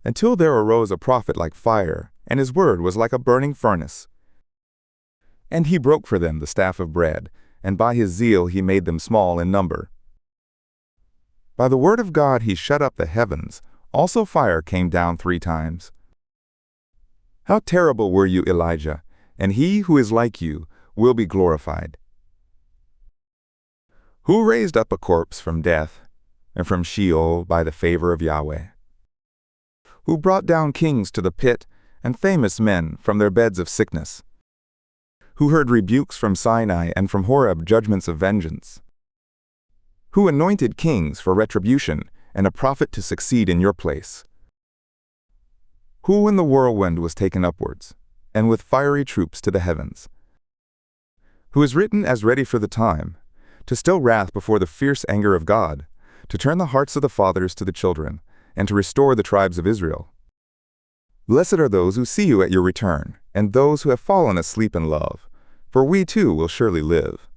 until there arose a prophet like fire, and his word was like a burning furnace. And he broke for them the staff of bread, and by his zeal he made them small in number. By the word of God he shut up the heavens, also fire came down 3 times. How terrible were you, Elijah, and he who is like you will be glorified. Who raised up a corpse from death, and from Sheol by the favor of Yahweh? Who brought down kings to the pit, and famous men from their beds of sickness? Who heard rebukes from Sinai and from Horeb judgments of vengeance? Who anointed kings for retribution, and a prophet to succeed in your place? Who in the whirlwind was taken upwards, and with fiery troops to the heavens? Who is written as ready for the time, to still wrath before the fierce anger of God, to turn the hearts of the fathers to the children, and to restore the tribes of Israel. Blessed are those who see you at your return, and those who have fallen asleep in love, for we too will surely live.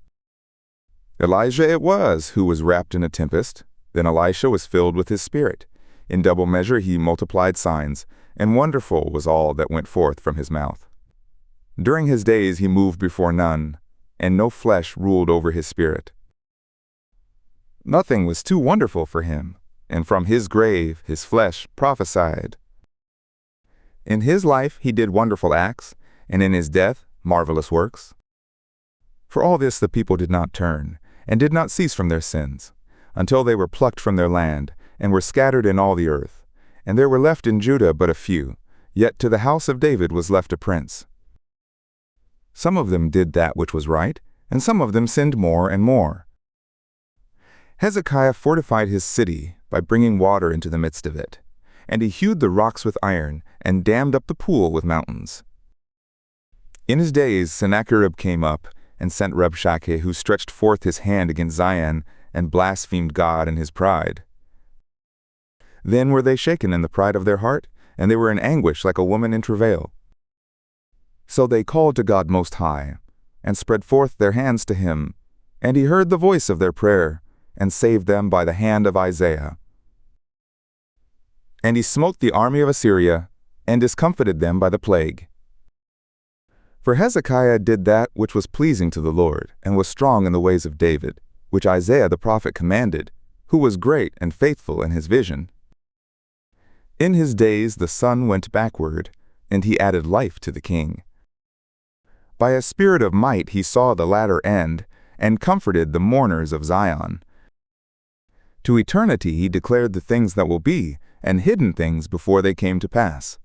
Elijah it was who was wrapped in a tempest. Then Elisha was filled with his spirit. In double measure he multiplied signs, and wonderful was all that went forth from his mouth. During his days he moved before none, and no flesh ruled over his spirit. Nothing was too wonderful for him, and from his grave his flesh prophesied. In his life he did wonderful acts, and in his death marvelous works. For all this the people did not turn, and did not cease from their sins, until they were plucked from their land, and were scattered in all the earth. And there were left in Judah but a few, yet to the house of David was left a prince. Some of them did that which was right, and some of them sinned more and more. Hezekiah fortified his city by bringing water into the midst of it, and he hewed the rocks with iron, and dammed up the pool with mountains. In his days Sennacherib came up, and sent Rabshakeh, who stretched forth his hand against Zion, and blasphemed God in his pride. Then were they shaken in the pride of their heart, and they were in anguish like a woman in travail. So they called to God Most High, and spread forth their hands to him, and he heard the voice of their prayer, and saved them by the hand of Isaiah. And he smote the army of Assyria, and discomfited them by the plague. For Hezekiah did that which was pleasing to the Lord, and was strong in the ways of David, which Isaiah the prophet commanded, who was great and faithful in his vision. In his days the sun went backward, and he added life to the king. By a spirit of might he saw the latter end, and comforted the mourners of Zion. To eternity he declared the things that will be, and hidden things before they came to pass.